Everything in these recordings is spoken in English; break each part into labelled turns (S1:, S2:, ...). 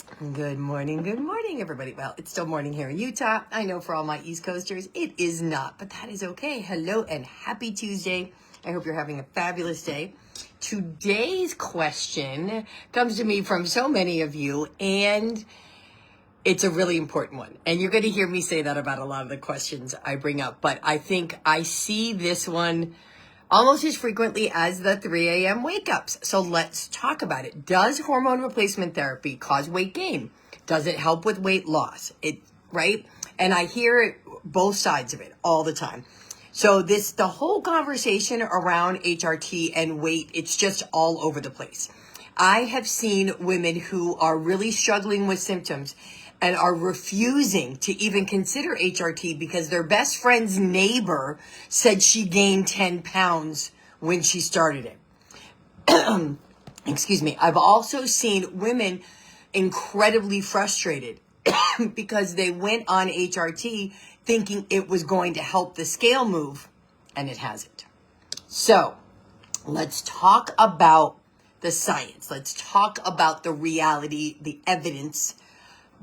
S1: Good morning, everybody. Well, it's still morning here in Utah. I know for all my East Coasters, it is not, but that is okay. Hello and happy Tuesday. I hope you're having a fabulous day. Today's question comes to me from so many of you, and it's a really important one. And you're going to hear me say that about a lot of the questions I bring up, but I think I see this one almost as frequently as the 3 a.m. wake-ups. So let's talk about it. Does hormone replacement therapy cause weight gain? Does it help with weight loss? Right? And I hear it, both sides of it all the time. So the whole conversation around HRT and weight, it's just all over the place. I have seen women who are really struggling with symptoms and are refusing to even consider HRT because their best friend's neighbor said she gained 10 pounds when she started it. Excuse me. I've also seen women incredibly frustrated because they went on HRT thinking it was going to help the scale move, and it hasn't. So let's talk about the science. Let's talk about the reality, the evidence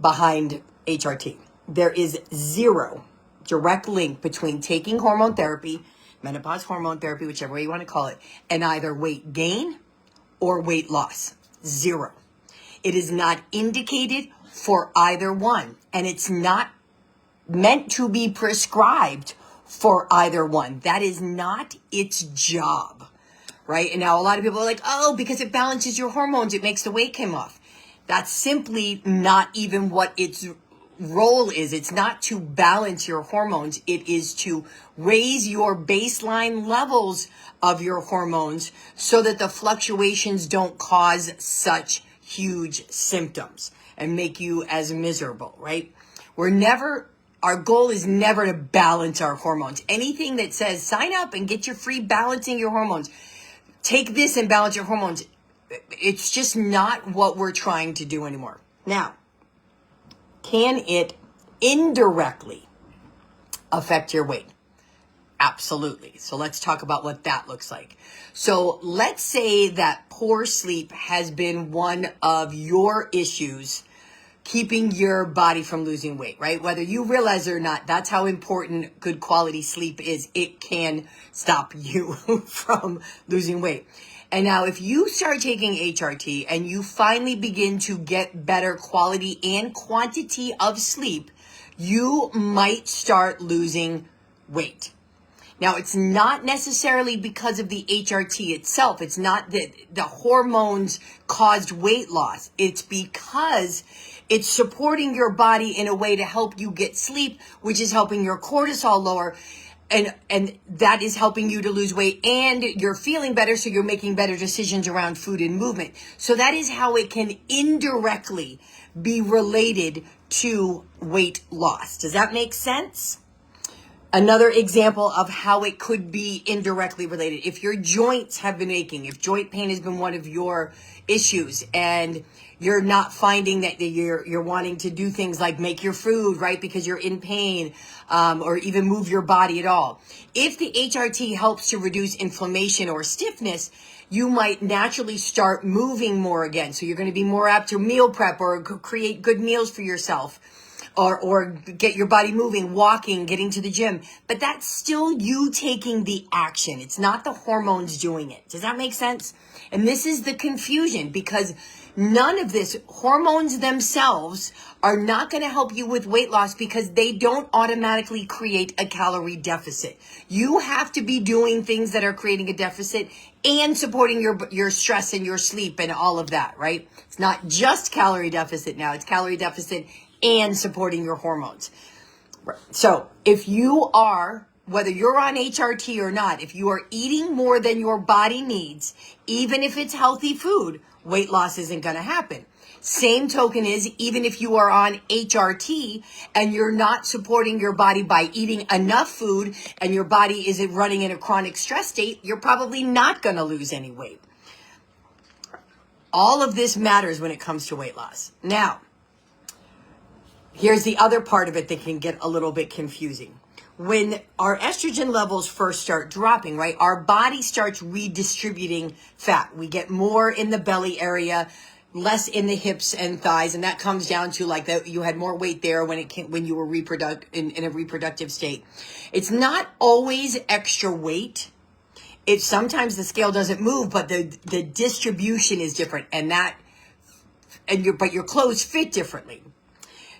S1: behind HRT. There is zero direct link between taking hormone therapy, menopause hormone therapy, whichever way you want to call it, and either weight gain or weight loss. Zero. It is not indicated for either one, and it's not meant to be prescribed for either one. That is not its job, right? And now a lot of people are like, oh, because it balances your hormones, it makes the weight come off. That's simply not even what its role is. It's not to balance your hormones. It is to raise your baseline levels of your hormones so that the fluctuations don't cause such huge symptoms and make you as miserable, right? Our goal is never to balance our hormones. Anything that says sign up and get your free balancing your hormones, take this and balance your hormones, it's just not what we're trying to do anymore. Now, can it indirectly affect your weight? Absolutely. So let's talk about what that looks like. So let's say that poor sleep has been one of your issues keeping your body from losing weight, right? Whether you realize it or not, that's how important good quality sleep is. It can stop you from losing weight. And now if you start taking HRT and you finally begin to get better quality and quantity of sleep, you might start losing weight. Now, it's not necessarily because of the HRT itself. It's not that the hormones caused weight loss. It's because it's supporting your body in a way to help you get sleep, which is helping your cortisol lower. And that is helping you to lose weight, and you're feeling better, so you're making better decisions around food and movement. So that is how it can indirectly be related to weight loss. Does that make sense? Another example of how it could be indirectly related. If your joints have been aching, if joint pain has been one of your issues, and you're not finding that you're wanting to do things like make your food, right, because you're in pain, or even move your body at all. If the HRT helps to reduce inflammation or stiffness, you might naturally start moving more again. So you're going to be more apt to meal prep or create good meals for yourself. Or get your body moving, walking, getting to the gym. But that's still you taking the action. It's not the hormones doing it. Does that make sense? And this is the confusion, because none of this, hormones themselves are not going to help you with weight loss because they don't automatically create a calorie deficit. You have to be doing things that are creating a deficit and supporting your stress and your sleep and all of that, right? It's not just calorie deficit now. It's calorie deficit and supporting your hormones. So if you are, whether you're on HRT or not, if you are eating more than your body needs, even if it's healthy food, weight loss isn't going to happen. Same token is, even if you are on HRT and you're not supporting your body by eating enough food and your body isn't running in a chronic stress state, you're probably not going to lose any weight. All of this matters when it comes to weight loss. Now, here's the other part of it that can get a little bit confusing. When our estrogen levels first start dropping, right, our body starts redistributing fat. We get more in the belly area. less in the hips and thighs, and that comes down to like that you had more weight there when you were in a reproductive state. It's not always extra weight. It's sometimes the scale doesn't move, but the distribution is different, but your clothes fit differently.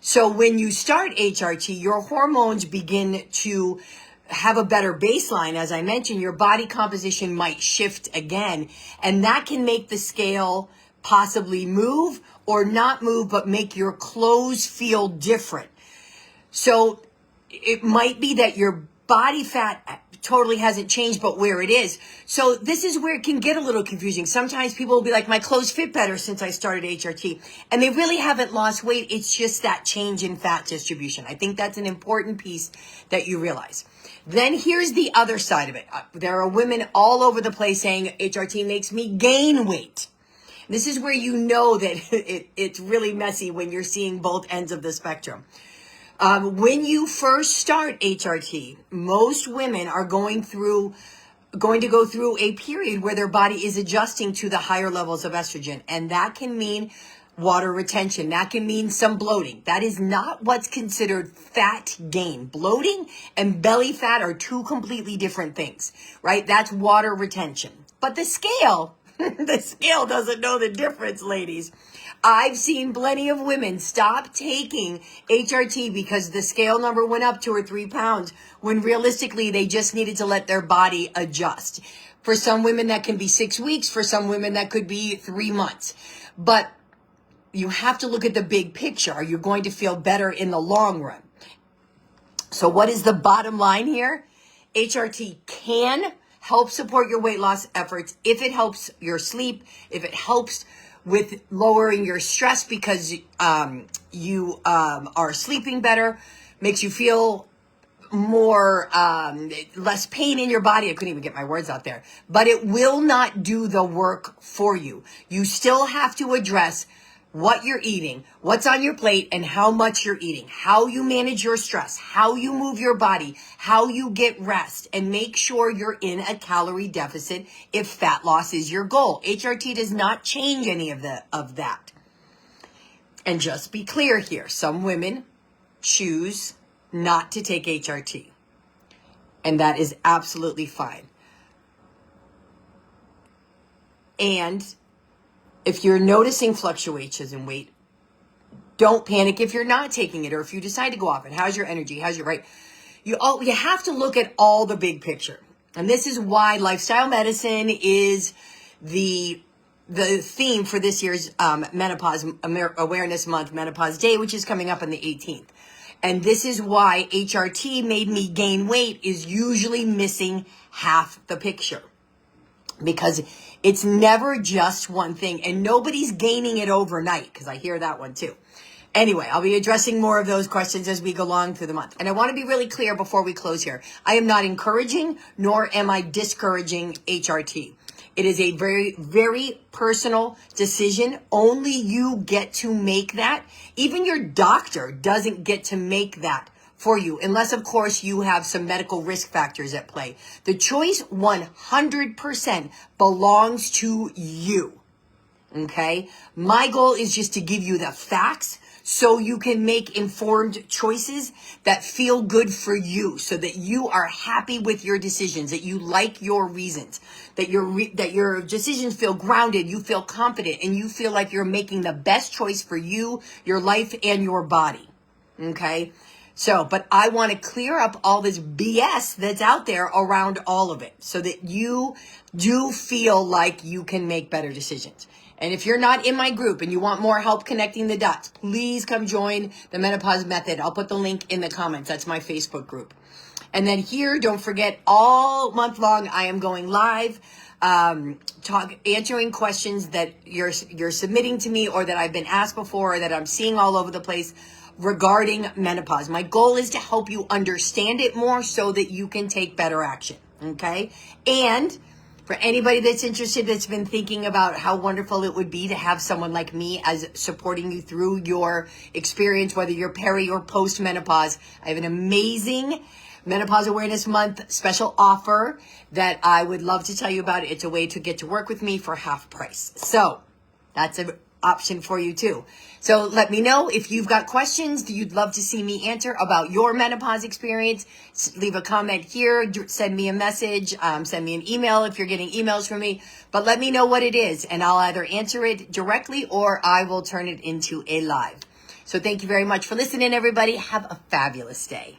S1: So when you start HRT, your hormones begin to have a better baseline. As I mentioned, your body composition might shift again, and that can make the scale possibly move or not move, but make your clothes feel different. So it might be that your body fat totally hasn't changed, but where it is. So this is where it can get a little confusing. Sometimes people will be like, my clothes fit better since I started HRT. And they really haven't lost weight. It's just that change in fat distribution. I think that's an important piece that you realize. Then here's the other side of it. There are women all over the place saying HRT makes me gain weight. This is where you know that it's really messy when you're seeing both ends of the spectrum. When you first start HRT, most women are going to go through a period where their body is adjusting to the higher levels of estrogen. And that can mean water retention. That can mean some bloating. That is not what's considered fat gain. Bloating and belly fat are two completely different things, right? That's water retention. But the scale, the scale doesn't know the difference, ladies. I've seen plenty of women stop taking HRT because the scale number went up 2 or 3 pounds when realistically they just needed to let their body adjust. For some women that can be 6 weeks, for some women that could be 3 months. But you have to look at the big picture. Are you going to feel better in the long run? So what is the bottom line here? HRT can help support your weight loss efforts if it helps your sleep, if it helps with lowering your stress because you are sleeping better, makes you feel more, less pain in your body. I couldn't even get my words out there. But it will not do the work for you. You still have to address what you're eating, what's on your plate, and how much you're eating, how you manage your stress, how you move your body, how you get rest, and make sure you're in a calorie deficit if fat loss is your goal. HRT does not change any of that. And just be clear here, some women choose not to take HRT, and that is absolutely fine. And if you're noticing fluctuations in weight, don't panic if you're not taking it or if you decide to go off it. How's your energy? How's your right? You have to look at all the big picture. And this is why lifestyle medicine is the theme for this year's Menopause Awareness Month, Menopause Day, which is coming up on the 18th. And this is why HRT made me gain weight is usually missing half the picture. Because it's never just one thing, and nobody's gaining it overnight, because I hear that one too. Anyway, I'll be addressing more of those questions as we go along through the month. And I want to be really clear before we close here. I am not encouraging, nor am I discouraging HRT. It is a very, very personal decision. Only you get to make that. Even your doctor doesn't get to make that for you, unless, of course, you have some medical risk factors at play. The choice 100% belongs to you, okay? My goal is just to give you the facts so you can make informed choices that feel good for you, so that you are happy with your decisions, that you like your reasons, that your decisions feel grounded, you feel confident, and you feel like you're making the best choice for you, your life, and your body, okay? So, but I want to clear up all this BS that's out there around all of it so that you do feel like you can make better decisions. And if you're not in my group and you want more help connecting the dots, please come join the Menopause Method. I'll put the link in the comments. That's my Facebook group. And then here, don't forget, all month long, I am going live, answering questions that you're submitting to me or that I've been asked before or that I'm seeing all over the place regarding menopause. My goal is to help you understand it more so that you can take better action, okay? And for anybody that's interested, that's been thinking about how wonderful it would be to have someone like me as supporting you through your experience, whether you're peri or post-menopause, I have an amazing Menopause Awareness Month special offer that I would love to tell you about. It's a way to get to work with me for half price. So that's option for you too. So let me know if you've got questions that you'd love to see me answer about your menopause experience. Leave a comment here, send me a message, send me an email if you're getting emails from me. But let me know what it is, and I'll either answer it directly or I will turn it into a live. So thank you very much for listening, everybody. Have a fabulous day.